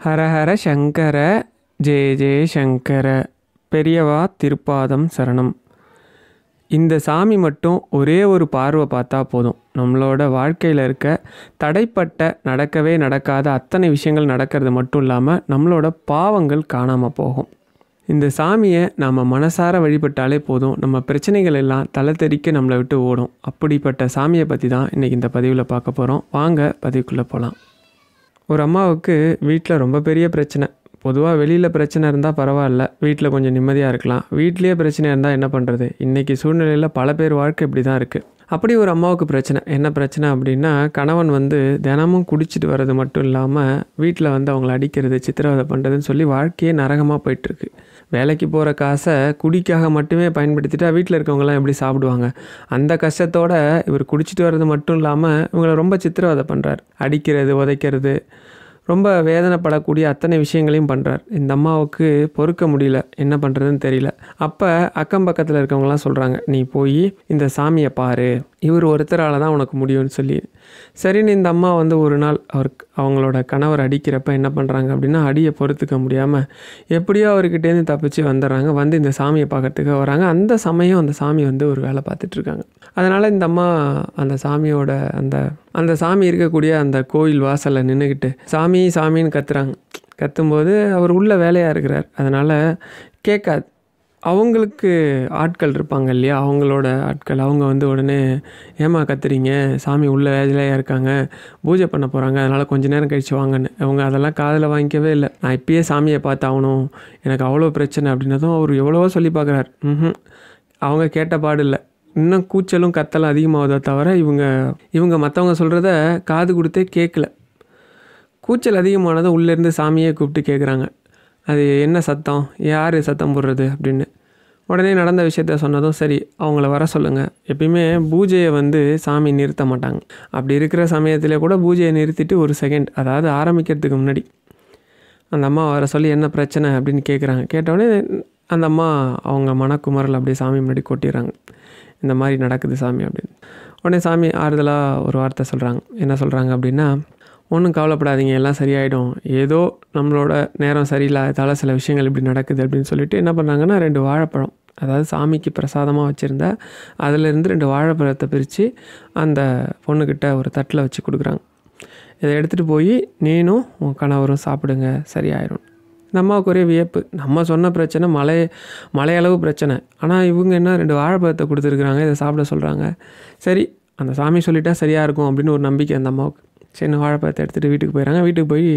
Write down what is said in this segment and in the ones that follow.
ஹரஹர சங்கர ஜெய ஜெய சங்கர பெரியவா திருப்பாதம் சரணம். இந்த சாமி மட்டும் ஒரே ஒரு பார்வை பார்த்தா போதும், நம்மளோட வாழ்க்கையில் இருக்க தடைப்பட்ட நடக்கவே நடக்காத அத்தனை விஷயங்கள் நடக்கிறது மட்டும் இல்லாமல் நம்மளோட பாவங்கள் காணாமல் போகும். இந்த சாமியை நாம் மனசார வழிபட்டாலே போதும், நம்ம பிரச்சனைகள் எல்லாம் தலை தெறிக்க நம்மளை விட்டு ஓடும். அப்படிப்பட்ட சாமியை பற்றி தான் இன்றைக்கி இந்த பதிவில் பார்க்க போகிறோம். வாங்க பதிவுக்குள்ளே போகலாம். ஒரு அம்மாவுக்கு வீட்டில் ரொம்ப பெரிய பிரச்சனை. பொதுவாக வெளியில் பிரச்சனை இருந்தால் பரவாயில்ல, வீட்டில் கொஞ்சம் நிம்மதியாக இருக்கலாம். வீட்லேயே பிரச்சனை இருந்தால் என்ன பண்ணுறது? இன்றைக்கி சூழ்நிலையில் பல பேர் வாழ்க்கை இப்படி தான் இருக்குது. அப்படி ஒரு அம்மாவுக்கு பிரச்சனை. என்ன பிரச்சனை அப்படின்னா, கணவன் தினமும் குடிச்சிட்டு வர்றது மட்டும் இல்லாமல் வீட்டில் அவங்கள அடிக்கிறது, சித்திரவதை பண்ணுறதுன்னு சொல்லி வாழ்க்கையே நரகமாக போயிட்டுருக்கு. வேலைக்கு போகிற காசை குடிக்காக மட்டுமே பயன்படுத்திட்டா வீட்டில் இருக்கவங்களாம் எப்படி சாப்பிடுவாங்க? அந்த கஷ்டத்தோடு இவர் குடிச்சிட்டு வர்றது மட்டும் இல்லாமல் இவங்களை ரொம்ப சித்திரவதை பண்ணுறார். அடிக்கிறது, உதைக்கிறது, ரொம்ப வேதனைப்படக்கூடிய அத்தனை விஷயங்களையும் பண்ணுறார். இந்த அம்மாவுக்கு பொறுக்க முடியல, என்ன பண்ணுறதுன்னு தெரியல. அப்போ அக்கம் பக்கத்தில் இருக்கவங்களாம் சொல்கிறாங்க, நீ போய் இந்த சாமியை பாரு, இவர் ஒருத்தரால் தான் உனக்கு முடியும்னு சொல்லி. சரின்னு இந்த அம்மா ஒரு நாள் அவங்களோட கணவர் அடிக்கிறப்ப என்ன பண்ணுறாங்க அப்படின்னா, அடியை பொறுத்துக்க முடியாமல் எப்படியோ அவர்கிட்டேருந்து தப்பிச்சு வந்துடுறாங்க. இந்த சாமியை பார்க்கறதுக்கு வராங்க. அந்த சமயம் அந்த சாமி ஒரு வேலை பார்த்துட்ருக்காங்க. அதனால் இந்த அம்மா அந்த சாமியோட அந்த சாமி இருக்கக்கூடிய அந்த கோயில் வாசலில் நின்றுக்கிட்டு சாமி சாமின்னு கத்துறாங்க. கத்தும்போது அவர் உள்ள வேலையாக இருக்கிறார், அதனால் கேட்காது. அவங்களுக்கு ஆட்கள் இருப்பாங்க இல்லையா, அவங்களோட ஆட்கள். அவங்க உடனே, ஏமா கத்துறீங்க, சாமி உள்ள வேலையாக இருக்காங்க, பூஜை பண்ண போகிறாங்க, அதனால் கொஞ்சம் நேரம் கழித்து வாங்கன்னு. அவங்க அதெல்லாம் காதில் வாங்கிக்கவே இல்லை. நான் இப்பயே சாமியை பார்த்தாகணும், எனக்கு அவ்வளோ பிரச்சனை அப்படின்னதும் அவர் எவ்வளவோ சொல்லி பார்க்குறார். அவங்க கேட்ட பாடு இல்லை. இன்னும் கூச்சலும் கத்தலும் அதிகமாகுதோ தவிர இவங்க மற்றவங்க சொல்கிறத காது கொடுத்தே கேட்கல. கூச்சல் அதிகமானதும் உள்ளேருந்து சாமியே கூப்பிட்டு கேட்குறாங்க, அது என்ன சத்தம், யார் சத்தம் போடுறது அப்படின்னு. உடனே நடந்த விஷயத்த சொன்னதும், சரி அவங்கள வர சொல்லுங்கள். எப்பயுமே பூஜையை சாமி நிறுத்த மாட்டாங்க. அப்படி இருக்கிற சமயத்தில் கூட பூஜையை நிறுத்திட்டு ஒரு செகண்ட், அதாவது ஆரம்பிக்கிறதுக்கு முன்னாடி அந்த அம்மா வர சொல்லி என்ன பிரச்சனை அப்படின்னு கேட்குறாங்க. கேட்டவுடனே அந்த அம்மா அவங்க மனக்குமரல் அப்படியே சாமி முன்னாடி கொட்டிடுறாங்க. இந்த மாதிரி நடக்குது சாமி அப்படின்னு. உடனே சாமி ஆறுதலாக ஒரு வார்த்தை சொல்கிறாங்க. என்ன சொல்கிறாங்க அப்படின்னா, ஒன்றும் கவலைப்படாதீங்க, எல்லாம் சரியாயிடும், ஏதோ நம்மளோட நேரம் சரியில்லாததால் சில விஷயங்கள் இப்படி நடக்குது அப்படின்னு சொல்லிட்டு என்ன பண்ணுறாங்கன்னா, 2 வாழைப்பழம், அதாவது சாமிக்கு பிரசாதமாக வச்சுருந்தா அதிலேருந்து 2 வாழைப்பழத்தை பிரித்து அந்த பொண்ணுக்கிட்ட ஒரு தட்டில் வச்சு கொடுக்குறாங்க. இதை எடுத்துகிட்டு போய் நீனும் உன் கணவரும் சாப்பிடுங்க, சரியாயிடும். இந்த அம்மாவுக்கு ஒரே வியப்பு. நம்ம சொன்ன பிரச்சனை மலையளவு பிரச்சனை, ஆனால் இவங்க என்ன 2 வாழைப்பழத்தை கொடுத்துருக்குறாங்க, இதை சாப்பிட சொல்கிறாங்க. சரி, அந்த சாமி சொல்லிட்டா சரியாக இருக்கும் அப்படின்னு ஒரு நம்பிக்கை அந்த அம்மாவுக்கு. சரி, வாழைப்பழத்தை எடுத்துகிட்டு வீட்டுக்கு போயிடறாங்க. வீட்டுக்கு போய்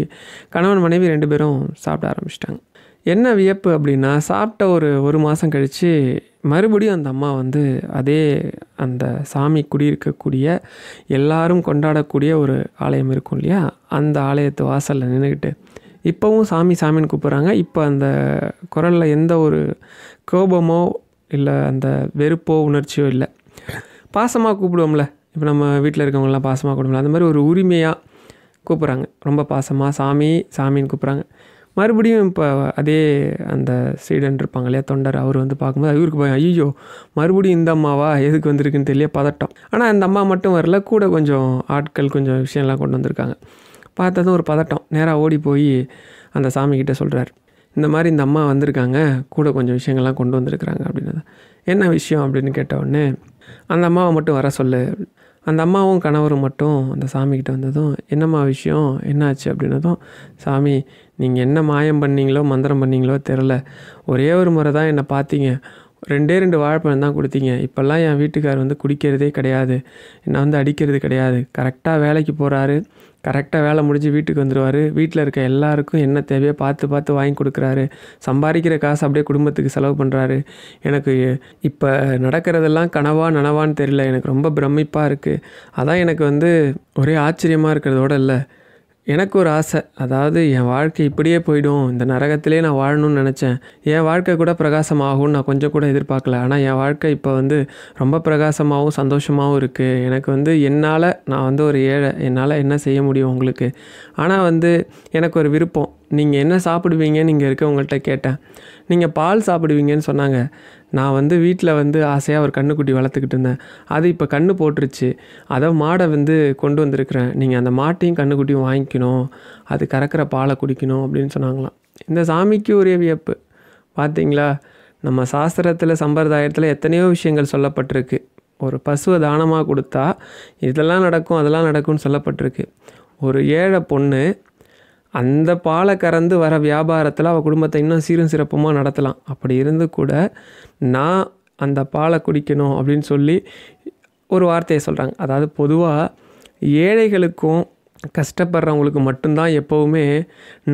கணவன் மனைவி 2 பேரும் சாப்பிட ஆரம்பிச்சிட்டாங்க. என்ன வியப்பு அப்படின்னா, சாப்பிட்ட ஒரு மாதம் கழித்து மறுபடியும் அந்த அம்மா அதே அந்த சாமி குடியிருக்கக்கூடிய எல்லாரும் கொண்டாடக்கூடிய ஒரு ஆலயம் இருக்கும் இல்லையா, அந்த ஆலயத்து வாசலில் நின்றுக்கிட்டு இப்போவும் சாமி சாமின்னு கூப்பிட்றாங்க. இப்போ அந்த குரலில் எந்த ஒரு கோபமோ இல்லை அந்த வெறுப்போ உணர்ச்சியோ இல்லை. பாசமாக கூப்பிடுவோம்ல, இப்போ நம்ம வீட்டில் இருக்கவங்களாம் பாசமாக கூப்பிடுவோம்ல, அந்த மாதிரி ஒரு உரிமையாக கூப்பிட்றாங்க. ரொம்ப பாசமாக சாமி சாமின்னு கூப்பிட்றாங்க. மறுபடியும் இப்போ அதே அந்த சீடன் இருப்பாங்க இல்லையா, தொண்டர், அவர் பார்க்கும்போது இவருக்கு போய், ஐயோ மறுபடியும் இந்த அம்மாவா, எதுக்கு வந்திருக்குன்னு தெரியல, பதட்டம். ஆனால் அந்த அம்மா மட்டும் வரல, கூட கொஞ்சம் ஆட்கள் கொஞ்சம் விஷயம்லாம் கொண்டு வந்திருக்காங்க. பார்த்ததும் ஒரு பதட்டம். நேராக ஓடி போய் அந்த சாமிக்கிட்ட சொல்கிறார், இந்த மாதிரி இந்த அம்மா வந்திருக்காங்க, கூட கொஞ்சம் விஷயங்கள்லாம் கொண்டு வந்திருக்கிறாங்க அப்படின்னது. என்ன விஷயம் அப்படின்னு கேட்டவுடனே, அந்த அம்மாவை மட்டும் வர சொல்லு. அந்த அம்மாவும் கணவரும் மட்டும் அந்த சாமிக்கிட்ட வந்ததும், என்னம்மா விஷயம், என்னாச்சு அப்படின்னதும், சாமி நீங்கள் என்ன மாயம் பண்ணீங்களோ மந்திரம் பண்ணீங்களோ தெரில, ஒரே ஒரு முறை தான் என்னை பார்த்தீங்க, 2 வாழைப்பழம் தான் கொடுத்தீங்க. இப்போல்லாம் என் வீட்டுக்கார் குடிக்கிறதே கிடையாது, என்னை அடிக்கிறது கிடையாது, கரெக்டாக வேலைக்கு போகிறாரு, கரெக்டாக வேலை முடிஞ்சு வீட்டுக்கு வந்துடுவார், வீட்டில் இருக்க எல்லாருக்கும் என்ன தேவையோ பார்த்து வாங்கி கொடுக்குறாரு, சம்பாதிக்கிற காசு அப்படியே குடும்பத்துக்கு செலவு பண்ணுறாரு. எனக்கு இப்போ நடக்கிறதெல்லாம் கனவா நனவான்னு தெரியல, எனக்கு ரொம்ப பிரமிப்பாக இருக்குது. அதான் எனக்கு ஒரே ஆச்சரியமாக இருக்கிறதோட இல்லை, எனக்கு ஒரு ஆசை, அதாவது என் வாழ்க்கை இப்படியே போயிடும், இந்த நரகத்திலே நான் வாழணும்னு நினச்சேன், என் வாழ்க்கை கூட பிரகாசமாகும்னு நான் கொஞ்சம் கூட எதிர்பார்க்கல. ஆனால் என் வாழ்க்கை இப்போ ரொம்ப பிரகாசமாகவும் சந்தோஷமாகவும் இருக்குது. எனக்கு என்னால், நான் ஒரு ஏழை, என்னால் என்ன செய்ய முடியும் உங்களுக்கு? ஆனால் எனக்கு ஒரு விருப்பம், நீங்கள் என்ன சாப்பிடுவீங்கன்னு இங்கே இருக்கவங்கள்ட்ட கேட்டேன். நீங்கள் பால் சாப்பிடுவீங்கன்னு சொன்னாங்க. நான் வந்து வீட்டில் வந்து ஆசையாக ஒரு கன்றுக்குட்டி வளர்த்துக்கிட்டு இருந்தேன். அது இப்போ கன்று போட்டுருச்சு. அதை மாடை வந்து கொண்டு வந்திருக்கிறேன். நீங்கள் அந்த மாட்டையும் கன்றுக்குட்டியும் வாங்கிக்கணும், அது கறக்கிற பாலை குடிக்கணும் அப்படின்னு சொன்னாங்களாம். இந்த சாமிக்கு ஒரே வியப்பு. பார்த்தீங்களா, நம்ம சாஸ்திரத்தில் சம்பிரதாயத்தில் எத்தனையோ விஷயங்கள் சொல்லப்பட்டிருக்கு. ஒரு பசுவை தானமாக கொடுத்தா இதெல்லாம் நடக்கும் அதெல்லாம் நடக்கும்னு சொல்லப்பட்டிருக்கு. ஒரு ஏழை பொண்ணு அந்த பாலை கறந்து வர வியாபாரத்தில் அவள் குடும்பத்தை இன்னும் சீரும் சிறப்புமாக நடத்தலாம். அப்படி இருந்து கூட நான் அந்த பாலை குடிக்கணும் அப்படின்னு சொல்லி ஒரு வார்த்தையை சொல்கிறாங்க. அதாவது பொதுவாக ஏழைகளுக்கும் கஷ்டப்படுறவங்களுக்கு மட்டும்தான் எப்போவுமே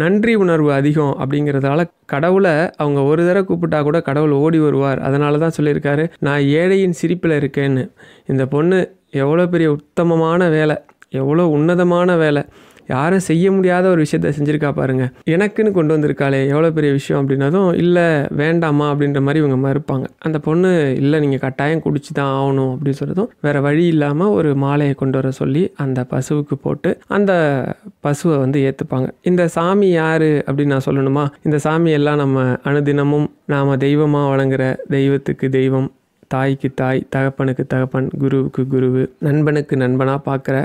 நன்றி உணர்வு அதிகம் அப்படிங்கிறதால கடவுளை அவங்க ஒரு தடவை கூப்பிட்டா கூட கடவுள் ஓடி வருவார். அதனால தான் சொல்லியிருக்காரு, நான் ஏழையின் சிரிப்பில் இருக்கேன்னு. இந்த பொண்ணு எவ்வளோ பெரிய உத்தமமான வேலை, எவ்வளோ உன்னதமான வேலை, யாரும் செய்ய முடியாத ஒரு விஷயத்த செஞ்சுருக்கா பாருங்க. எனக்குன்னு கொண்டு வந்திருக்காளே எவ்வளோ பெரிய விஷயம் அப்படின்னதும், இல்லை வேண்டாமா அப்படின்ற மாதிரி இவங்க மறுப்பாங்க. அந்த பொண்ணு இல்லை நீங்கள் கட்டாயம் குடிச்சு தான் ஆகணும் அப்படின்னு சொன்னதும் வேறு வழி இல்லாமல் ஒரு மாலையை கொண்டு வர சொல்லி அந்த பசுவுக்கு போட்டு அந்த பசுவை வந்து ஏற்றுப்பாங்க. இந்த சாமி யார் அப்படின்னு நான் சொல்லணுமா? இந்த சாமி எல்லாம் நம்ம அனுதினமும் நாம் தெய்வமாக வழங்குகிற தெய்வத்துக்கு தெய்வம், தாய்க்கு தாய், தகப்பனுக்கு தகப்பன், குருவுக்கு குருவு, நண்பனுக்கு நண்பனாக பார்க்குற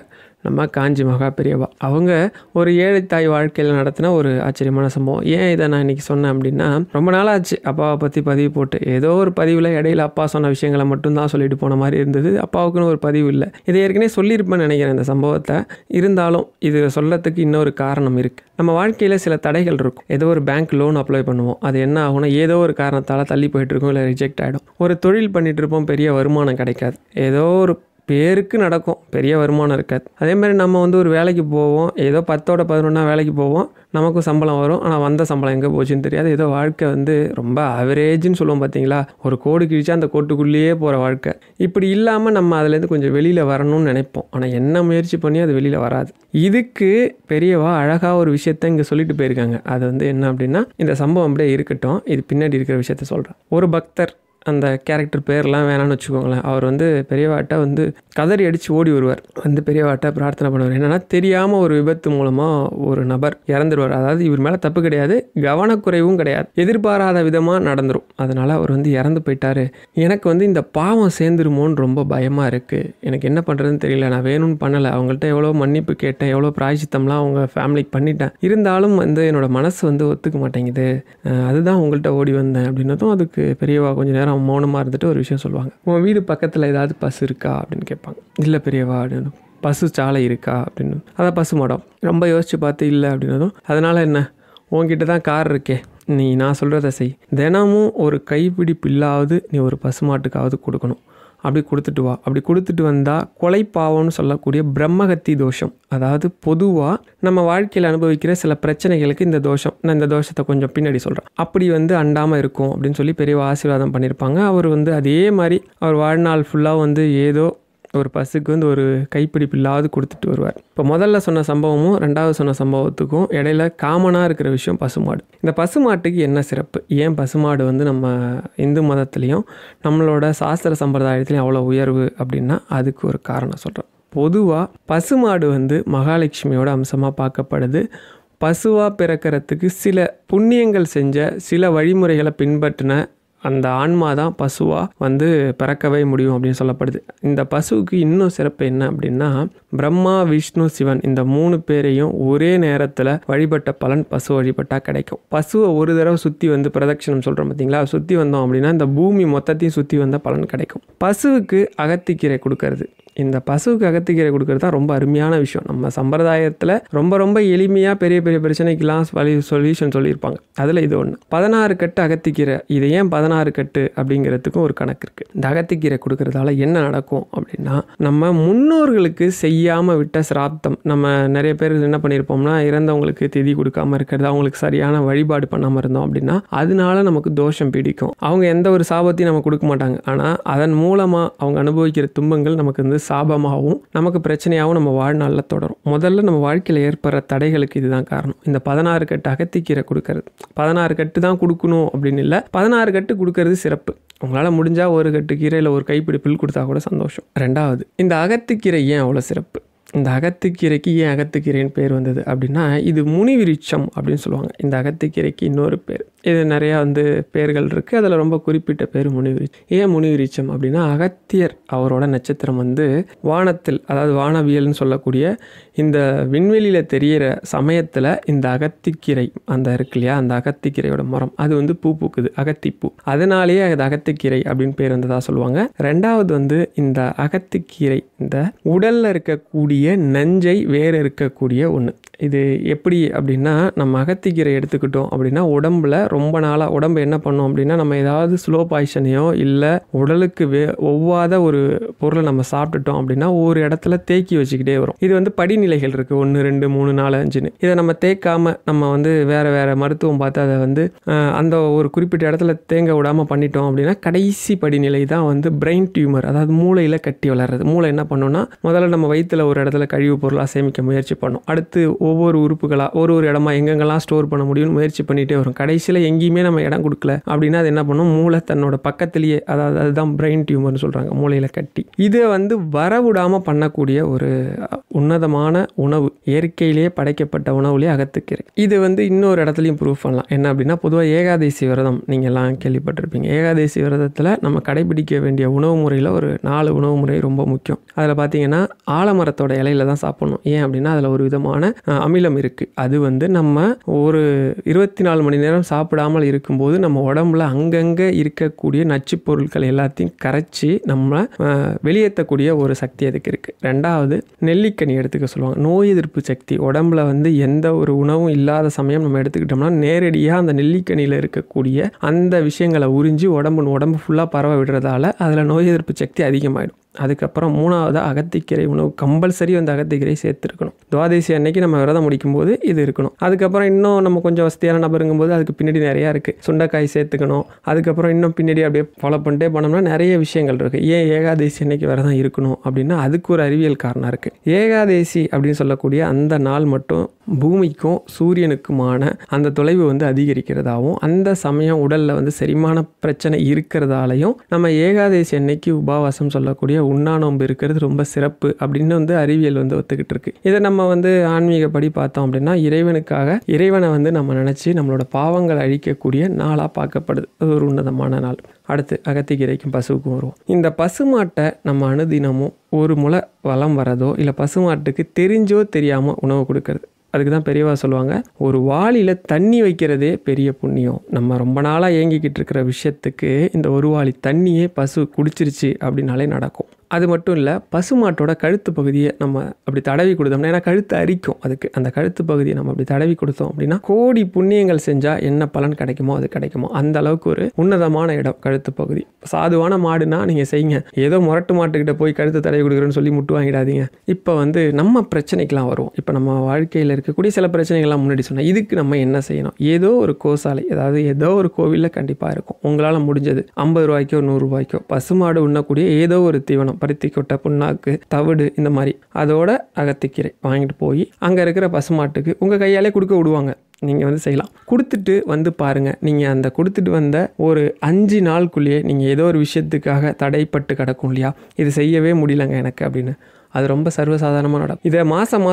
நம்ம காஞ்சி மகா பெரியவா. அவங்க ஒரு ஏழை தாய் வாழ்க்கையில் நடத்தின ஒரு ஆச்சரியமான சம்பவம். ஏன் இதை நான் இன்றைக்கி சொன்னேன் அப்படின்னா, ரொம்ப நாளாச்சு அப்பாவை பற்றி பதிவு போட்டு. ஏதோ ஒரு பதிவில் இடையில அப்பா சொன்ன விஷயங்களை மட்டும்தான் சொல்லிட்டு போன மாதிரி இருந்தது. அப்பாவுக்குன்னு ஒரு பதிவு இல்லை. இதை ஏற்கனவே சொல்லியிருப்பேன்னு நினைக்கிறேன் இந்த சம்பவத்தை. இருந்தாலும் இது சொல்கிறதுக்கு இன்னொரு காரணம் இருக்குது. நம்ம வாழ்க்கையில் சில தடைகள் இருக்கும். ஏதோ ஒரு பேங்க் லோன் அப்ளை பண்ணுவோம். அது என்ன ஆகும்னா ஏதோ ஒரு காரணத்தால் தள்ளி போயிட்டுருக்கோம், இல்லை ரிஜெக்ட் ஆகிடும். ஒரு தொழில் பண்ணிகிட்டு இருப்போம், பெரிய வருமானம் கிடைக்காது. ஏதோ ஒரு பேருக்கு நடக்கும், பெரிய வருமானம் இருக்காது. அதே மாதிரி நம்ம வந்து ஒரு வேலைக்கு போவோம், ஏதோ 10ஓட 11 வேலைக்கு போவோம், நமக்கும் சம்பளம் வரும். ஆனால் வந்த சம்பளம் எங்கே போச்சுன்னு தெரியாது. ஏதோ வாழ்க்கை வந்து ரொம்ப ஆவரேஜ்னு சொல்லுவோம் பார்த்தீங்களா, ஒரு கோடு கிழிச்சா அந்த கோட்டுக்குள்ளேயே போகிற வாழ்க்கை. இப்படி இல்லாமல் நம்ம அதுலேருந்து கொஞ்சம் வெளியில் வரணும்னு நினைப்போம். ஆனால் என்ன முயற்சி பண்ணி அது வெளியில் வராது. இதுக்கு பெரியவா அழகாக ஒரு விஷயத்த இங்கே சொல்லிட்டு போயிருக்காங்க. அது வந்து என்ன அப்படின்னா, இந்த சம்பவம் அப்படியே இருக்கட்டும், இது பின்னாடி இருக்கிற விஷயத்த சொல்கிறேன். ஒரு பக்தர், அந்த கேரக்டர் பேர்லாம் வேணான்னு வச்சுக்கோங்களேன், அவர் வந்து பெரியவாட்ட வந்து கதறி அடித்து ஓடி வருவார். வந்து பெரியவாட்ட பிரார்த்தனை பண்ணுவார். என்னென்னா, தெரியாமல் ஒரு விபத்து மூலமாக ஒரு நபர் இறந்துருவார். அதாவது இவர் மேலே தப்பு கிடையாது, கவனக்குறைவும் கிடையாது, எதிர்பாராத விதமாக நடந்துடும். அதனால் அவர் வந்து இறந்து போயிட்டார். எனக்கு வந்து இந்த பாவம் சேர்ந்துருமோன்னு ரொம்ப பயமாக இருக்குது. எனக்கு என்ன பண்ணுறதுன்னு தெரியல. நான் வேணும்னு பண்ணலை. அவங்கள்ட்ட எவ்வளோ மன்னிப்பு கேட்டேன், எவ்வளோ பிராயச்சித்தம்லாம் அவங்க ஃபேமிலிக்கு பண்ணிட்டேன். இருந்தாலும் வந்து என்னோடய மனசு வந்து ஒத்துக்க மாட்டேங்குது. அதுதான் உங்கள்கிட்ட ஓடி வந்தேன் அப்படின்னதும் அதுக்கு பெரியவா கொஞ்சம் நேரம் மௌனமாக இருந்துட்டு ஒரு விஷயம் சொல்லுவாங்க. உன் வீடு பக்கத்தில் ஏதாவது பசு இருக்கா அப்படின்னு கேட்பாங்க. இல்லை பெரியவா அப்படின்னு. பசு சாலை இருக்கா அப்படின்னு. அதான் பசு மாடம். ரொம்ப யோசித்து பார்த்து இல்லை அப்படின்னதும், அதனால் என்ன, உன்கிட்ட தான் கார் இருக்கே, நீ நான் சொல்கிறத செய். தினமும் ஒரு கைப்பிடி பில்லாவது நீ ஒரு பசுமாட்டுக்காவது கொடுக்கணும். அப்படி கொடுத்துட்டு வா. அப்படி கொடுத்துட்டு வந்தால் கொலைப்பாவம்னு சொல்லக்கூடிய பிரம்மகத்தி தோஷம், அதாவது பொதுவாக நம்ம வாழ்க்கையில் அனுபவிக்கிற சில பிரச்சனைகளுக்கு இந்த தோஷம், நான் இந்த தோஷத்தை கொஞ்சம் பின்னாடி சொல்கிறேன், அப்படி வந்து அண்டாமல் இருக்கும் அப்படின்னு சொல்லி பெரிய ஆசீர்வாதம் பண்ணியிருப்பாங்க. அவர் வந்து அதே மாதிரி அவர் வாழ்நாள் ஃபுல்லாக வந்து ஏதோ ஒரு பசுக்கு வந்து ஒரு கைப்பிடி பில்லாவது கொடுத்துட்டு வருவார். இப்போ முதல்ல சொன்ன சம்பவமும் ரெண்டாவது சொன்ன சம்பவத்துக்கும் இடையில காமனாக இருக்கிற விஷயம் பசுமாடு. இந்த பசுமாட்டுக்கு என்ன சிறப்பு, ஏன் பசுமாடு வந்து நம்ம இந்து மதத்துலேயும் நம்மளோட சாஸ்திர சம்பிரதாயத்துலேயும் அவ்வளோ உயர்வு அப்படின்னா அதுக்கு ஒரு காரணம் சொல்கிறேன். பொதுவாக பசுமாடு வந்து மகாலட்சுமியோட அம்சமாக பார்க்கப்படுது. பசுவாக பிறக்கிறதுக்கு சில புண்ணியங்கள் செஞ்ச, சில வழிமுறைகளை பின்பற்றின அந்த ஆன்மா தான் பசுவாக வந்து பிறக்கவே முடியும் அப்படின்னு சொல்லப்படுது. இந்த பசுவுக்கு இன்னும் சிறப்பு என்ன அப்படின்னா, பிரம்மா, விஷ்ணு, சிவன் இந்த 3 பேரையும் ஒரே நேரத்தில் வழிபட்ட பலன் பசு வழிபட்டால் கிடைக்கும். பசுவை ஒரு தடவை சுற்றி வந்து பிரதட்சணம் சொல்கிறோம் பார்த்தீங்களா, சுற்றி வந்தோம் அப்படின்னா இந்த பூமி மொத்தத்தையும் சுற்றி வந்த பலன் கிடைக்கும். பசுவுக்கு அகத்திக்கீரை கொடுக்கறது, இந்த பசுவுக்கு அகத்திக்கீரை கொடுக்கறது தான் ரொம்ப அருமையான விஷயம். நம்ம சம்பிரதாயத்தில் ரொம்ப ரொம்ப எளிமையாக பெரிய பெரிய பிரச்சனைக்கெல்லாம் சொல்யூஷன் சொல்லியிருப்பாங்க. அதில் இது ஒன்று. 16 கட்டு அகத்திக்கீரை. இது ஏன் 16 கட்டு அப்படிங்கிறதுக்கும் ஒரு கணக்கு இருக்குது. இந்த அகத்திக்கீரை கொடுக்கறதால என்ன நடக்கும் அப்படின்னா, நம்ம முன்னோர்களுக்கு செய்யாமல் விட்ட சிராப்தம், நம்ம நிறைய பேர் என்ன பண்ணியிருப்போம்னா, இறந்தவங்களுக்கு திதி கொடுக்காமல் இருக்கிறது, அவங்களுக்கு சரியான வழிபாடு பண்ணாமல் இருந்தோம் அப்படின்னா அதனால நமக்கு தோஷம் பிடிக்கும். அவங்க எந்த ஒரு சாபத்தையும் நம்ம கொடுக்க மாட்டாங்க. ஆனால் அதன் மூலமாக அவங்க அனுபவிக்கிற துன்பங்கள் நமக்கு வந்து சாபமாகவும் நமக்கு பிரச்சனையாகவும் நம்ம வாழ்நாளில் தொடரும். முதல்ல நம்ம வாழ்க்கையில் ஏற்படுற தடைகளுக்கு இதுதான் காரணம். இந்த 16 கட்டு அகத்திக்கீரை கொடுக்கறது, 16 கட்டு தான் கொடுக்கணும் அப்படின்னு இல்லை, 16 கட்டு கொடுக்கறது சிறப்பு. உங்களால் முடிஞ்சால் ஒரு கட்டு கீரையில் ஒரு கைப்பிடி புல் கொடுத்தா கூட சந்தோஷம். ரெண்டாவது, இந்த அகத்திக்கீரை ஏன் அவ்வளோ சிறப்பு? இந்த அகத்திக்கீரைக்கு ஏன் அகத்திக்கீரைன்னு பேர் வந்தது அப்படின்னா, இது முனிவிருட்சம் அப்படின்னு சொல்லுவாங்க. இந்த அகத்திக்கீரைக்கு இன்னொரு பேர். இது நிறையா பேர்கள் இருக்குது. அதில் ரொம்ப குறிப்பிட்ட பேர் முனிவிருட்சம். ஏன் முனிவிருட்சம் அப்படின்னா, அகத்தியர் அவரோட நட்சத்திரம் வானத்தில், அதாவது வானவியல்னு சொல்லக்கூடிய இந்த விண்வெளியில் தெரிகிற சமயத்தில் இந்த அகத்திக்கீரை இருக்கு இல்லையா, அந்த அகத்திக்கீரையோட மரம் அது பூ பூக்குது, அகத்திப்பூ. அதனாலேயே அது அகத்திக்கீரை அப்படின்னு பேர் வந்ததாக சொல்லுவாங்க. ரெண்டாவது இந்த அகத்திக்கீரை இந்த உடலில் இருக்கக்கூடிய நஞ்சை வேறு இருக்கக்கூடிய ஒன்று. இது எப்படி அப்படின்னா, நம்ம அகத்திக்கீரை எடுத்துக்கிட்டோம் அப்படின்னா உடம்புல ரொம்ப நாளாக உடம்பு என்ன பண்ணோம் அப்படின்னா, நம்ம ஏதாவது ஸ்லோ பாய்சனையோ இல்லை உடலுக்கு ஒவ்வாத ஒரு பொருளை நம்ம சாப்பிட்டுட்டோம் அப்படின்னா ஒரு இடத்துல தேக்கி வச்சுக்கிட்டே வரும். இது படிநிலைகள் இருக்குது, 1 2 3 4 5ன்னு. இதை நம்ம தேக்காமல் நம்ம வேறு வேறு மருத்துவம் பார்த்து அதை அந்த ஒரு குறிப்பிட்ட இடத்துல தேங்க விடாமல் பண்ணிட்டோம் அப்படின்னா கடைசி படிநிலை தான் பிரெயின் டியூமர், அதாவது மூளையில் கட்டி வளர்றது. மூளை என்ன பண்ணோம்னா, முதல்ல நம்ம வயிற்றில் ஒரு இடத்துல கழிவு பொருளாக சேமிக்க முயற்சி பண்ணோம். அடுத்து ஒவ்வொரு உறுப்புகளாக ஒரு இடமா எங்கெங்கெல்லாம் ஸ்டோர் பண்ண முடியும்னு முயற்சி பண்ணிகிட்டே வரும். கடைசியில் எங்கேயுமே நம்ம இடம் கொடுக்கல அப்படின்னா அது என்ன பண்ணும், மூளை தன்னோட பக்கத்திலேயே, அதாவது அதுதான் பிரெயின் டியூமர்னு சொல்கிறாங்க, மூளையில் கட்டி. இதை வரவிடாமல் பண்ணக்கூடிய ஒரு உன்னதமான உணவு, இயற்கையிலேயே படைக்கப்பட்ட உணவுலேயே அகத்திக்கீரை. இது இன்னொரு இடத்துலையும் ப்ரூவ் பண்ணலாம். என்ன அப்படின்னா, பொதுவாக ஏகாதசி விரதம் நீங்கள்லாம் கேள்விப்பட்டிருப்பீங்க. ஏகாதசி விரதத்தில் நம்ம கடைபிடிக்க வேண்டிய உணவு முறையில் ஒரு 4 உணவு முறை ரொம்ப முக்கியம். அதில் பார்த்தீங்கன்னா ஆலமரத்தோட இலையில தான் சாப்பிடணும். ஏன் அப்படின்னா அதில் ஒரு விதமான அமிலம் இருக்குது. அது நம்ம ஒரு 24 மணி நேரம் சாப்பிடாமல் இருக்கும்போது நம்ம உடம்புல அங்கங்கே இருக்கக்கூடிய நச்சு பொருட்கள் எல்லாத்தையும் கரைச்சி நம்ம வெளியேற்றக்கூடிய ஒரு சக்தி அதுக்கு இருக்குது. ரெண்டாவது, நெல்லிக்கனி எடுத்துக்க சொல்லுவாங்க. நோய் எதிர்ப்பு சக்தி உடம்புல எந்த ஒரு உணவும் இல்லாத சமயம் நம்ம எடுத்துக்கிட்டோம்னா நேரடியாக அந்த நெல்லிக்கனியில் இருக்கக்கூடிய அந்த விஷயங்களை உறிஞ்சி உடம்பு ஃபுல்லாக பரவ விடுறதால அதில் நோய் எதிர்ப்பு சக்தி அதிகமாகிடும். அதுக்கப்புறம் 3வது, அகத்திக்கீரை உணவு கம்பல்சரி அகத்திக்கீரை சேர்த்துருக்கணும். துவாதசி அன்னைக்கு நம்ம விரதம் முடிக்கும்போது இது இருக்கணும். அதுக்கப்புறம் இன்னும் நம்ம கொஞ்சம் வசதியான நபருங்கும்போது அதுக்கு பின்னாடி நிறையா இருக்குது. சுண்டைக்காய் சேர்த்துக்கணும். அதுக்கப்புறம் இன்னும் பின்னாடி அப்படியே ஃபாலோ பண்ணிட்டே போனோம்னா நிறைய விஷயங்கள் இருக்குது. ஏன் ஏகாதசி அன்னைக்கு விரதம் இருக்கணும் அப்படின்னா அதுக்கு ஒரு அறிவியல் காரணம் இருக்குது. ஏகாதசி அப்படின்னு சொல்லக்கூடிய அந்த நாள் மட்டும் பூமிக்கும் சூரியனுக்குமான அந்த தொலைவு அதிகரிக்கிறதாகவும் அந்த சமயம் உடலில் செரிமான பிரச்சனை இருக்கிறதாலையும் நம்ம ஏகாதசி அன்னைக்கு உபவாசம் சொல்லக்கூடிய உண்ணாநோம்பு இருக்கிறது ரொம்ப சிறப்பு அப்படின்னு அறிவியல் ஒத்துக்கிட்டு இருக்கு. இதை நம்ம ஆன்மீகப்படி பார்த்தோம் அப்படின்னா இறைவனை நம்ம நினச்சி நம்மளோட பாவங்களை அழிக்கக்கூடிய நாளாக பார்க்கப்படுது. அது ஒரு உன்னதமான நாள். அடுத்து அகத்திக்கீரைக்கும் பசுவுக்கும் வருவோம். இந்த பசுமாட்டை நம்ம அனுதினமும் ஒரு முறை வலம் வரதோ இல்லை பசுமாட்டுக்கு தெரிஞ்சோ தெரியாமல் உணவு கொடுக்கறது. அதுக்கு தான் பெரியவா சொல்லுவாங்க, ஒரு வாளியில் தண்ணி வைக்கிறதே பெரிய புண்ணியம். நம்ம ரொம்ப நாளாக ஏங்கிக்கிட்டு இருக்கிற விஷயத்துக்கு இந்த ஒரு வாளி தண்ணியே பசு குடிச்சிருச்சு அப்படின்னாலே நடக்கும். அது மட்டும் இல்லை, பசுமாட்டோட கழுத்து பகுதியை நம்ம அப்படி தடவி கொடுத்தோம்னா, ஏன்னா கழுத்து அரிக்கும், அதுக்கு அந்த கழுத்து பகுதியை நம்ம அப்படி தடவி கொடுத்தோம் அப்படின்னா கோடி புண்ணியங்கள் செஞ்சால் என்ன பலன் கிடைக்குமோ அது கிடைக்குமோ. அந்த அளவுக்கு ஒரு உன்னதமான இடம் கழுத்து பகுதி. சாதுவான மாடுனா நீங்கள் செய்யுங்க, ஏதோ முரட்டு மாட்டுக்கிட்ட போய் கழுத்து தடவி கொடுக்குறேன்னு சொல்லி முட்டு வாங்கிடாதீங்க. இப்போ நம்ம பிரச்சனைக்கெலாம் வருவோம். இப்போ நம்ம வாழ்க்கையில் இருக்கக்கூடிய சில பிரச்சனைகள்லாம் முன்னாடி சொன்னால் இதுக்கு நம்ம என்ன செய்யணும்? ஏதோ ஒரு கோசாலை, அதாவது ஏதோ ஒரு கோவிலில் கண்டிப்பாக இருக்கும். உங்களால் முடிஞ்சது 50 ரூபாய்க்கோ 100 ரூபாய்க்கோ பசுமாடு உண்ணக்கூடிய ஏதோ ஒரு தீவனம், பருத்தி கொட்டை, புண்ணாக்கு, தவிடு, இந்த மாதிரி அதோட அகத்திக்கீரை வாங்கிட்டு போய் அங்கே இருக்கிற பசுமாட்டுக்கு உங்கள் கையாலே கொடுக்க விடுவாங்க. நீங்கள் செய்யலாம். கொடுத்துட்டு பாருங்கள். நீங்கள் அந்த கொடுத்துட்டு வந்த ஒரு 5 நாளுக்குள்ளேயே நீங்கள் ஏதோ ஒரு விஷயத்துக்காக தடைப்பட்டு கிடக்கும் இல்லையா, இது செய்யவே முடியலங்க எனக்கு அப்படின்னு, அது ரொம்ப சர்வசாதாரணமாக நடக்கும். இதை மாதம்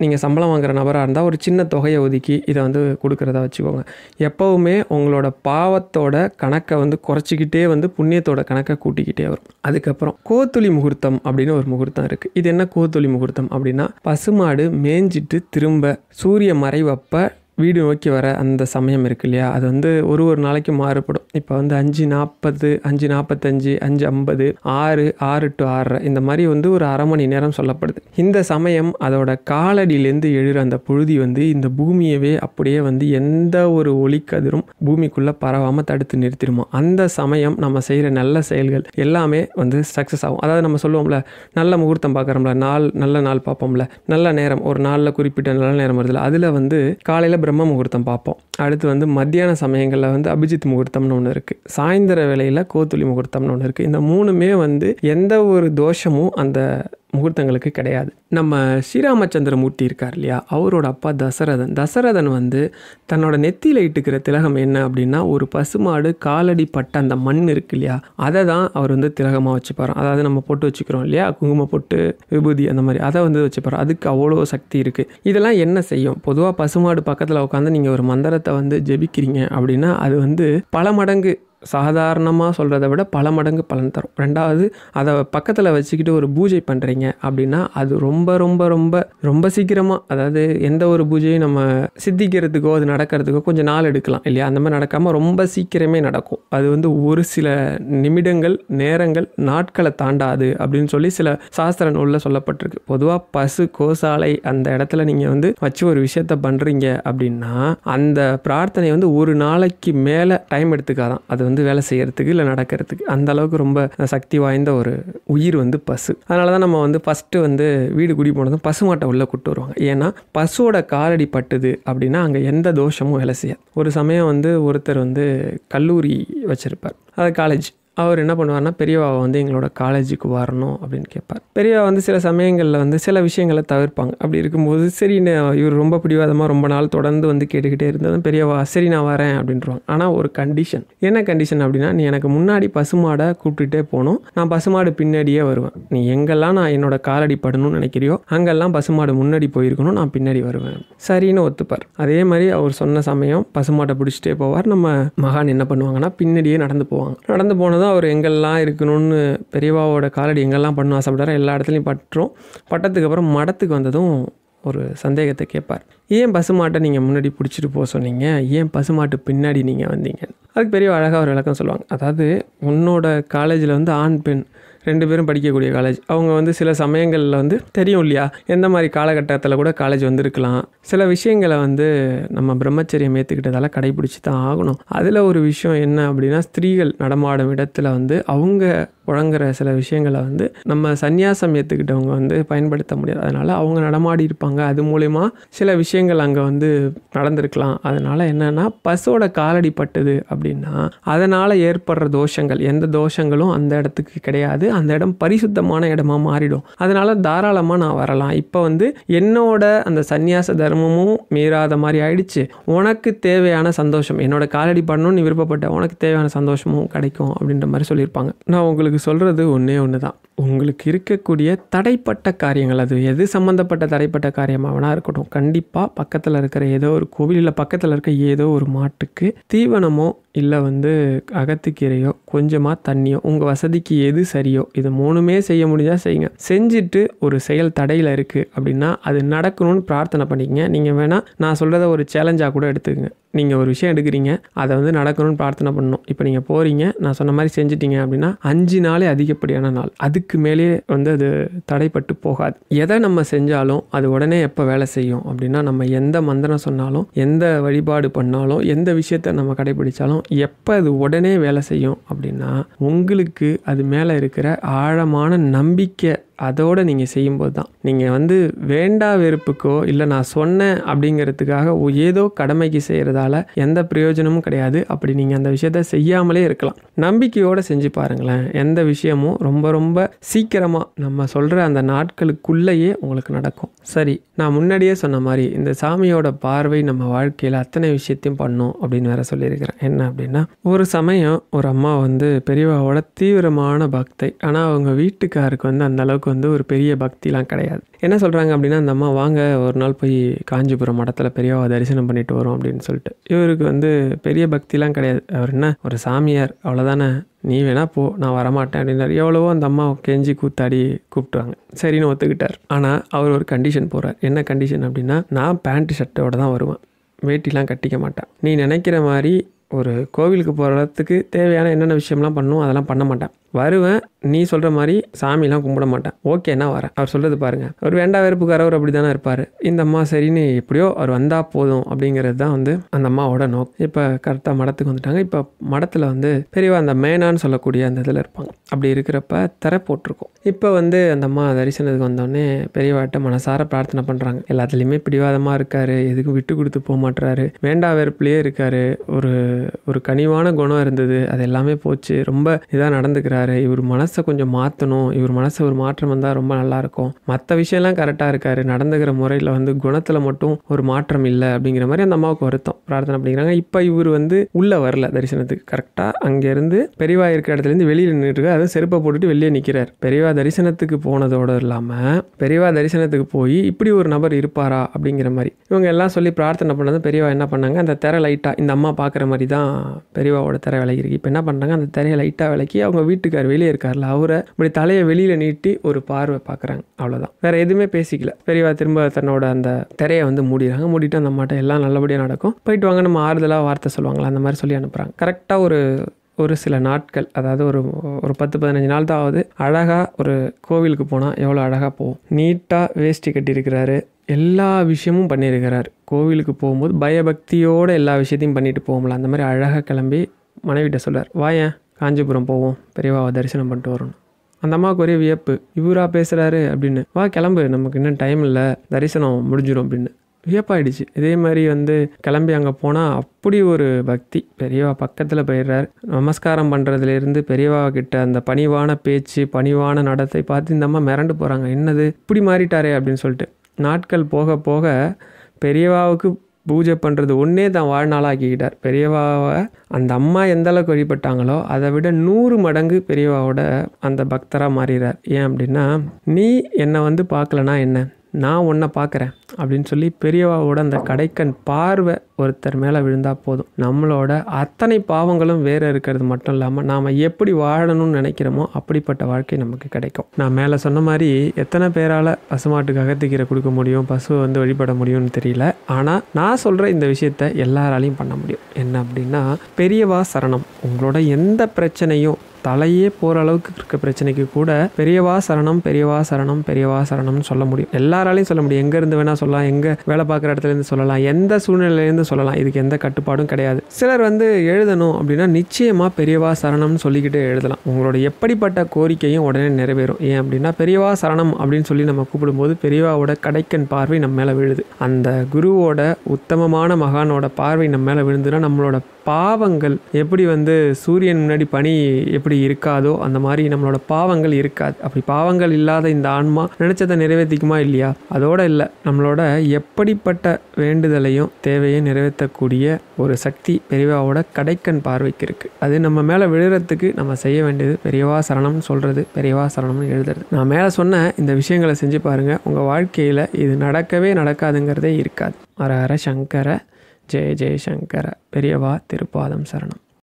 நீங்கள் சம்பளம் வாங்குகிற நபராக இருந்தால் ஒரு சின்ன தொகையை ஒதுக்கி இதை கொடுக்குறதா வச்சுக்கோங்க. எப்போவுமே உங்களோட பாவத்தோட கணக்கை குறைச்சிக்கிட்டே புண்ணியத்தோட கணக்கை கூட்டிக்கிட்டே வரும். அதுக்கப்புறம் கோத்துளி முகூர்த்தம் அப்படின்னு ஒரு முகூர்த்தம் இருக்குது. இது என்ன கோத்துளி முகூர்த்தம் அப்படின்னா, பசுமாடு மேய்ஞ்சிட்டு திரும்ப சூரிய மறைவப்ப வீடு நோக்கி வர அந்த சமயம் இருக்கு இல்லையா, அது ஒரு நாளைக்கு மாறுபடும். இப்போ 5:40, 5:45, 5:50, 6 to 6:30 இந்த மாதிரி ஒரு அரை மணி நேரம் சொல்லப்படுது. இந்த சமயம் அதோட காலடியிலேருந்து எழுற அந்த புழுதி இந்த பூமியவே அப்படியே எந்த ஒரு ஒளிக்கதிரும் பூமிக்குள்ளே பரவாமல் தடுத்து நிறுத்திடுமா. அந்த சமயம் நம்ம செய்கிற நல்ல செயல்கள் எல்லாமே சக்ஸஸ் ஆகும். அதாவது நம்ம சொல்லுவோம்ல, நல்ல முகூர்த்தம் பார்க்குறோம்ல, நல்ல நாள் பார்ப்போம்ல, நல்ல நேரம், ஒரு நாளில் குறிப்பிட்ட நல்ல நேரம் வருதுல, அதில் காலையில் பிரம்ம முகூர்த்தம் பார்ப்போம். அடுத்து மத்தியான சமயங்களில் அபிஜித் முகூர்த்தம்னு ஒன்று இருக்குது. சாயந்தர வேளையில் கோத்துளி முகூர்த்தம்னு ஒன்று இருக்குது. இந்த 3மே எந்த ஒரு தோஷமும் அந்த முகூர்த்தங்களுக்கு கிடையாது. நம்ம ஸ்ரீராமச்சந்திரமூர்த்தி இருக்கார் இல்லையா, அவரோட அப்பா தசரதன் வந்து தன்னோட நெத்தியில் இட்டுக்கிற திலகம் என்ன அப்படின்னா, ஒரு பசுமாடு காலடி பட்ட அந்த மண் இருக்கு இல்லையா, அதை தான் அவர் வந்து திலகமாக வச்சுப்பாராம். அதாவது நம்ம பொட்டு வச்சுக்கிறோம் இல்லையா, குங்கும பொட்டு, விபூதி, அந்த மாதிரி அதை வந்து வச்சுப்பார். அதுக்கு அவ்வளோ சக்தி இருக்குது. இதெல்லாம் என்ன செய்யும்? பொதுவாக பசுமாடு பக்கத்தில் உட்காந்து நீங்கள் ஒரு மந்திரத்தை வந்து ஜெபிக்கிறீங்க அப்படின்னா அது வந்து பல மடங்கு, சாதாரணமாக சொல்கிறத விட பல மடங்கு பலன் தரும். ரெண்டாவது, அதை பக்கத்தில் வச்சுக்கிட்டு ஒரு பூஜை பண்ணுறீங்க அப்படின்னா அது ரொம்ப ரொம்ப ரொம்ப ரொம்ப சீக்கிரமாக, அதாவது எந்த ஒரு பூஜையும் நம்ம சித்திக்கிறதுக்கோ அது நடக்கிறதுக்கோ கொஞ்சம் நாள் எடுக்கலாம் இல்லையா, அந்த மாதிரி நடக்காமல் ரொம்ப சீக்கிரமே நடக்கும். அது வந்து ஒரு சில நிமிடங்கள், நேரங்கள், நாட்களை தாண்டாது அப்படின்னு சொல்லி சில சாஸ்திர நூலில் சொல்லப்பட்டிருக்கு. பொதுவாக பசு கோசாலை அந்த இடத்துல நீங்கள் வந்து வச்சு ஒரு விஷயத்த பண்ணுறீங்க அப்படின்னா அந்த பிரார்த்தனை வந்து ஒரு நாளைக்கு மேலே டைம் எடுத்துக்காதான் அது வந்து வேலை செய்யறதுக்கு இல்லை நடக்கிறதுக்கு. அந்த அளவுக்கு ரொம்ப சக்தி வாய்ந்த ஒரு உயிர் வந்து பசு. அதனால தான் நம்ம வந்து ஃபஸ்ட்டு வந்து வீடு குடி போனதும் பசுமாட்டை உள்ளே கூட்டு வருவாங்க. ஏன்னா பசுவோட காலடி பட்டுது அப்படின்னா அங்கே எந்த தோஷமும் வேலை செய்யாது. ஒரு சமயம் வந்து ஒருத்தர் வந்து கல்லூரி வச்சுருப்பார், அது காலேஜ். அவர் என்ன பண்ணுவார்னா, பெரியவாவை வந்து எங்களோட காலேஜுக்கு வரணும் அப்படின்னு கேட்பார். பெரியவா வந்து சில சமயங்களில் வந்து சில விஷயங்களை தவிர்ப்பாங்க. அப்படி இருக்கும்போது சரின்னு இவர் ரொம்ப பிடிவாதமாக ரொம்ப நாள் தொடர்ந்து வந்து கேட்டுக்கிட்டே இருந்ததும் பெரியவா சரி நான் வரேன் அப்படின்ட்டுருவாங்க. ஆனால் ஒரு கண்டிஷன். என்ன கண்டிஷன் அப்படின்னா, நீ எனக்கு முன்னாடி பசுமாடை கூப்பிட்டுட்டே போகணும், நான் பசுமாடு பின்னாடியே வருவேன். நீ எங்கெல்லாம் நான் என்னோட காலடி படணும்னு நினைக்கிறியோ அங்கெல்லாம் பசுமாடு முன்னாடி போயிருக்கணும், நான் பின்னாடி வருவேன். சரின்னு ஒத்துப்பார். அதே மாதிரி அவர் சொன்ன சமயம் பசுமாட்டை பிடிச்சிட்டே போவார். நம்ம மகான் என்ன பண்ணுவாங்கன்னா பின்னாடியே நடந்து போவாங்க. நடந்து போனதும் அவர் எங்கெல்லாம் இருக்கணும்னு பெரியவாவோட காலடி எங்கெல்லாம் பண்ணணும் ஆசைப்பட்டாரோ எல்லா இடத்துலையும் பட்டுரும். பட்டத்துக்கு அப்புறம் மடத்துக்கு வந்ததும் ஒரு சந்தேகத்தை கேட்பார். ஏன் பசுமாட்டை நீங்கள் முன்னாடி பிடிச்சிட்டு போக சொன்னீங்க, ஏன் பசுமாட்டு பின்னாடி நீங்கள் வந்தீங்க? அதுக்கு பெரிய அழகாக ஒரு விளக்கம் சொல்லுவாங்க. அதாவது உன்னோட காலேஜில் வந்து ஆண் பெண் 2 பேரும் படிக்கக்கூடிய காலேஜ். அவங்க வந்து சில சமயங்களில் வந்து தெரியும் இல்லையா, எந்த மாதிரி காலகட்டத்தில் கூட காலேஜ் வந்திருக்கலாம். சில விஷயங்களை வந்து நம்ம பிரம்மச்சரியம் ஏற்றுக்கிட்டதால கடைபிடிச்சி தான் ஆகணும். அதில் ஒரு விஷயம் என்ன அப்படின்னா, ஸ்திரீகள் நடமாடும் இடத்துல வந்து அவங்க புழங்குற சில விஷயங்களை வந்து நம்ம சந்நியாசம் ஏற்றுக்கிட்டவங்க வந்து பயன்படுத்த முடியாது. அதனால் அவங்க நடமாடி இருப்பாங்க, அது மூலயமா சில விஷயங்கள் அங்கே வந்து நடந்திருக்கலாம். அதனால் என்னென்னா பசுவோட காலடி பட்டுது அப்படின்னா அதனால் ஏற்படுற தோஷங்கள், எந்த தோஷங்களும் அந்த இடத்துக்கு கிடையாது. அந்த இடம் பரிசுத்தமான இடமா மாறிடும். அதனால தாராளமாக நான் வரலாம். இப்போ வந்து என்னோட அந்த சந்நியாச தர்மமும் மீறாத மாதிரி ஆயிடுச்சு. உனக்கு தேவையான சந்தோஷம், என்னோட காலடி பண்ணணும்னு விருப்பப்பட்ட உனக்கு தேவையான சந்தோஷமும் கிடைக்கும் அப்படின்ற மாதிரி சொல்லியிருப்பாங்க. நான் உங்களுக்கு சொல்கிறது ஒன்றே ஒன்று தான். உங்களுக்கு இருக்கக்கூடிய தடைப்பட்ட காரியங்கள், அது எது சம்மந்தப்பட்ட தடைப்பட்ட காரியமாக வேணா இருக்கட்டும், கண்டிப்பாக பக்கத்தில் இருக்கிற ஏதோ ஒரு கோவிலில் பக்கத்தில் இருக்க ஏதோ ஒரு மாட்டுக்கு தீவனமோ இல்லை வந்து அகத்துக்கீரையோ கொஞ்சமாக தண்ணியோ உங்கள் வசதிக்கு எது சரியோ இது 3மே செய்ய முடிஞ்சால் செய்யுங்க. செஞ்சுட்டு ஒரு செயல் தடையில் இருக்குது அப்படின்னா அது நடக்கணும்னு பிரார்த்தனை பண்ணிக்கங்க. நீங்கள் வேணால் நான் சொல்கிறத ஒரு சேலஞ்சாக கூட எடுத்துக்கங்க. நீங்கள் ஒரு விஷயம் எடுக்கிறீங்க, அதை வந்து நடக்கணும்னு பிரார்த்தனை பண்ணணும். இப்போ நீங்கள் போகிறீங்க, நான் சொன்ன மாதிரி செஞ்சிட்டீங்க அப்படின்னா 5 நாளே அதிகப்படியான நாள், அதுக்கு மேலே வந்து அது தடைப்பட்டு போகாது. எதை நம்ம செஞ்சாலும் அது உடனே எப்போ வேலை செய்யும் அப்படின்னா, நம்ம எந்த மந்திரம் சொன்னாலும், எந்த வழிபாடு பண்ணாலும், எந்த விஷயத்தை நம்ம கடைபிடிச்சாலும் எப்போ அது உடனே வேலை செய்யும் அப்படின்னா, உங்களுக்கு அது மேலே இருக்கிற ஆழமான நம்பிக்கை அதோடு நீங்கள் செய்யும்போது தான். நீங்கள் வந்து வேண்டா வெறுப்புக்கோ இல்லை நான் சொன்னேன் அப்படிங்கிறதுக்காக ஏதோ கடமைக்கு செய்கிறதால எந்த பிரயோஜனமும் கிடையாது. அப்படி நீங்கள் அந்த விஷயத்த செய்யாமலே இருக்கலாம். நம்பிக்கையோடு செஞ்சு பாருங்களேன், எந்த விஷயமும் ரொம்ப ரொம்ப சீக்கிரமாக நம்ம சொல்கிற அந்த நாட்களுக்குள்ளேயே உங்களுக்கு நடக்கும். சரி, நான் முன்னாடியே சொன்ன மாதிரி இந்த சாமியோட பார்வை நம்ம வாழ்க்கையில் அத்தனை விஷயத்தையும் பண்ணும் அப்படின்னு வேற சொல்லியிருக்கிறேன். என்ன அப்படின்னா, ஒரு சமயம் ஒரு அம்மா வந்து பெரியவாவோட தீவிரமான பக்தை. ஆனால் அவங்க வீட்டுக்காருக்கு வந்து அந்த அளவுக்கு வந்து ஒரு பெரிய பக்திலாம் கிடையாது. என்ன சொல்கிறாங்க அப்படின்னா, அந்த அம்மா வாங்க ஒரு நாள் போய் காஞ்சிபுரம் மடத்தில் பெரியவா தரிசனம் பண்ணிட்டு வரும் அப்படின்னு சொல்லிட்டு. இவருக்கு வந்து பெரிய பக்திலாம் கிடையாது. அவர் என்ன ஒரு சாமியார் அவ்வளோதானே, நீ வேணா போ, நான் வரமாட்டேன் அப்படின்னாரு. எவ்வளவோ அந்த அம்மா கெஞ்சி கூத்தாடி கூப்பிட்டுவாங்க. சரின்னு ஒத்துக்கிட்டார். ஆனால் அவர் ஒரு கண்டிஷன் போகிறார். என்ன கண்டிஷன் அப்படின்னா, நான் பேண்ட் ஷர்ட்டோட தான் வருவேன், வேட்டிலாம் கட்டிக்க மாட்டேன். நீ நினைக்கிற மாதிரி ஒரு கோவிலுக்கு போகிறதுக்கு தேவையான என்னென்ன விஷயம்லாம் பண்ணணும் அதெல்லாம் பண்ண மாட்டேன். வருவேன், நீ சொல்கிற மாதிரி சாமிலாம் கும்பிட மாட்டேன். ஓகேன்னா வரேன். அவர் சொல்கிறது பாருங்கள், அவர் வேண்டா வெறுப்புக்காரவர் அப்படி தானே இருப்பார். இந்த அம்மா சரின்னு எப்படியோ அவர் வந்தால் போதும் அப்படிங்கிறது தான் வந்து அந்த அம்மாவோட நோக்கம். இப்போ கரெக்டாக மடத்துக்கு வந்துட்டாங்க. இப்போ மடத்தில் வந்து பெரியவா அந்த மேனான்னு சொல்லக்கூடிய அந்த இதில் இருப்பாங்க. அப்படி இருக்கிறப்ப திரை போட்டிருக்கும். இப்போ வந்து அந்த அம்மா தரிசனத்துக்கு வந்தோடனே பெரியவாட்ட மனசார பிரார்த்தனை பண்ணுறாங்க. எல்லாத்துலேயுமே பிடிவாதமாக இருக்கார், எதுக்கும் விட்டு கொடுத்து போக மாட்டுறாரு, வேண்டா வெறுப்புலேயே இருக்கார், ஒரு கனிவான குணம் இருந்தது, அது எல்லாமே போச்சு, ரொம்ப இதாக நடந்துக்கிறாரு இருக்கிறாரு, இவர் மனசை கொஞ்சம் மாற்றணும், இவர் மனசை ஒரு மாற்றம் வந்தால் ரொம்ப நல்லாயிருக்கும், மற்ற விஷயம்லாம் கரெக்டாக இருக்காரு, நடந்துக்கிற முறையில் வந்து குணத்தில் மட்டும் ஒரு மாற்றம் இல்லை அப்படிங்கிற மாதிரி அந்த அம்மாவுக்கு வருத்தம். பிரார்த்தனை பண்ணிக்கிறாங்க. இப்போ இவர் வந்து உள்ளே வரல தரிசனத்துக்கு. கரெக்டாக அங்கேருந்து பெரியவா இருக்கிற இடத்துலேருந்து வெளியில் நின்றுட்டு, அதுவும் செருப்பை போட்டுட்டு வெளியே நிற்கிறார். பெரியவா தரிசனத்துக்கு போனதோடு இல்லாமல் பெரியவா தரிசனத்துக்கு போய் இப்படி ஒரு நபர் இருப்பாரா அப்படிங்கிற மாதிரி இவங்க எல்லாம் சொல்லி பிரார்த்தனை பண்ணது. பெரியவா என்ன பண்ணாங்க, அந்த திரை லைட்டாக இந்த அம்மா பார்க்குற மாதிரி தான் பெரியவாவோட திரை விலகிருக்கு. இப்போ என்ன பண்ணுறாங்க, அந்த திரையை லைட்டாக விலக்கி அவங்க வீட்டுக்கார் வெளியே இருக்கார்ல அவரை இப்படி தலையை வெளியில் நீட்டி ஒரு பார்வை பார்க்குறாங்க. அவ்வளோதான், வேறு எதுவுமே பேசிக்கல. பெரியவா திரும்ப தன்னோட அந்த திரையை வந்து மூடிடுறாங்க. மூடிட்டு அந்த அம்மாட்ட எல்லாம் நல்லபடியாக நடக்கும், போயிட்டு வாங்க, நம்ம ஆறுதலாக வார்த்தை சொல்லுவாங்களா அந்த மாதிரி சொல்லி அனுப்புகிறாங்க. கரெக்டாக ஒரு சில நாட்கள், அதாவது ஒரு 10-15 நாள் தான் ஆகுது. அழகாக ஒரு கோவிலுக்கு போனால் எவ்வளோ அழகாக போகும். நீட்டாக வேஷ்டி கட்டியிருக்கிறாரு, எல்லா விஷயமும் பண்ணியிருக்கிறார். கோவிலுக்கு போகும்போது பயபக்தியோடு எல்லா விஷயத்தையும் பண்ணிட்டு போகும்ல, அந்த மாதிரி அழகாக கிளம்பி மனைவிட்ட சொல்கிறார், வாயேன் காஞ்சிபுரம் போவோம், பெரியவாவை தரிசனம் பண்ணிட்டு வரணும். அந்த அம்மாவுக்கு ஒரே வியப்பு, இவரா பேசுகிறாரு அப்படின்னு. வா கிளம்பு, நமக்கு இன்னும் டைம் இல்லை, தரிசனம் முடிஞ்சிடும் அப்படின்னு. வியப்பாயிடுச்சு. இதே மாதிரி வந்து கிளம்பி அங்கே போனால் அப்படி ஒரு பக்தி. பெரியவா பக்கத்தில் போயிடுறார். நமஸ்காரம் பண்ணுறதுலேருந்து பெரியவா கிட்ட அந்த பணிவான பேச்சு, பணிவான நடத்தை பார்த்து இந்த அம்மா மிரண்டு போகிறாங்க. என்னது இப்படி மாறிட்டாரே அப்படின்னு சொல்லிட்டு. நாட்கள் போக போக பெரியவாவுக்கு பூஜை பண்ணுறது ஒன்றே தான் வாழ்நாளாக்கிக்கிட்டார். பெரியவாவை அந்த அம்மா எந்த அளவுக்கு வழிபட்டாங்களோ அதை விட 100 மடங்கு பெரியவாவோட அந்த பக்தராக மாறிறார். ஏன் அப்படின்னா, நீ என்னை வந்து பார்க்கலனா என்ன, நான் உன்னை பார்க்குறேன் அப்படின்னு சொல்லி பெரியவாவோட அந்த கடைக்கண் பார்வை ஒருத்தர் மேலே விழுந்தால் போதும், நம்மளோட அத்தனை பாவங்களும் வேறு இருக்கிறது மட்டும் இல்லாமல் நாம் எப்படி வாழணும்னு நினைக்கிறோமோ அப்படிப்பட்ட வாழ்க்கை நமக்கு கிடைக்கும். நான் மேலே சொன்ன மாதிரி எத்தனை பேரால் பசுமாட்டுக்கு அகத்திக்கீரை கொடுக்க முடியும், பசுவை வந்து வழிபட முடியும்னு தெரியல. ஆனால் நான் சொல்கிற இந்த விஷயத்த எல்லாராலையும் பண்ண முடியும். என்ன அப்படின்னா, பெரியவா சரணம். உங்களோட எந்த பிரச்சனையும், தலையே போகிற அளவுக்கு இருக்க பிரச்சனைக்கு கூட பெரியவா சரணம், பெரியவா சரணம், பெரியவா சரணம்னு சொல்ல முடியும். எல்லாராலையும் சொல்ல முடியும். எங்கேருந்து வேணால் சொல்லலாம், எங்கே வேலை பார்க்குற இடத்துலேருந்து சொல்லலாம், எந்த சூழ்நிலையிலேருந்து சொல்லலாம். இதுக்கு எந்த கட்டுப்பாடும் கிடையாது. சிலர் வந்து எழுதணும் அப்படின்னா நிச்சயமாக பெரியவா சரணம்னு சொல்லிக்கிட்டே எழுதலாம். உங்களோட எப்படிப்பட்ட கோரிக்கையும் உடனே நிறைவேறும். ஏன் அப்படின்னா, பெரியவா சரணம் அப்படின்னு சொல்லி நம்ம கூப்பிடும்போது பெரியவாவோட கடைக்கண் பார்வை நம்ம மேலே விழுது. அந்த குருவோட உத்தமமான மகானோட பார்வை நம்ம மேலே விழுந்துன்னா நம்மளோட பாவங்கள் எப்படி வந்து சூரியன் முன்னாடி பனி எப்படி இருக்காதோ அந்த மாதிரி நம்மளோட பாவங்கள் இருக்காது. அப்படி பாவங்கள் இல்லாத இந்த ஆன்மா நினைச்சதை நிறைவேற்றிக்குமா இல்லையா? அதோட இல்லை, நம்மளோட எப்படிப்பட்ட வேண்டுதலையும் தேவையும் நிறைவேற்றக்கூடிய ஒரு சக்தி பெரியவாவோட கடைக்கண் பார்வைக்கு இருக்குது. அது நம்ம மேலே விழுறதுக்கு நம்ம செய்ய வேண்டியது பெரியவா சரணம்னு சொல்கிறது, பெரியவா சரணம்னு எழுதுறது. நான் மேலே சொன்ன இந்த விஷயங்களை செஞ்சு பாருங்கள், உங்கள் வாழ்க்கையில் இது நடக்கவே நடக்காதுங்கிறதே இருக்காது. ஹர ஹர சங்கர, ஜெய ஜெய சங்கர, பெரியவா திருப்பாதம் சரணம்.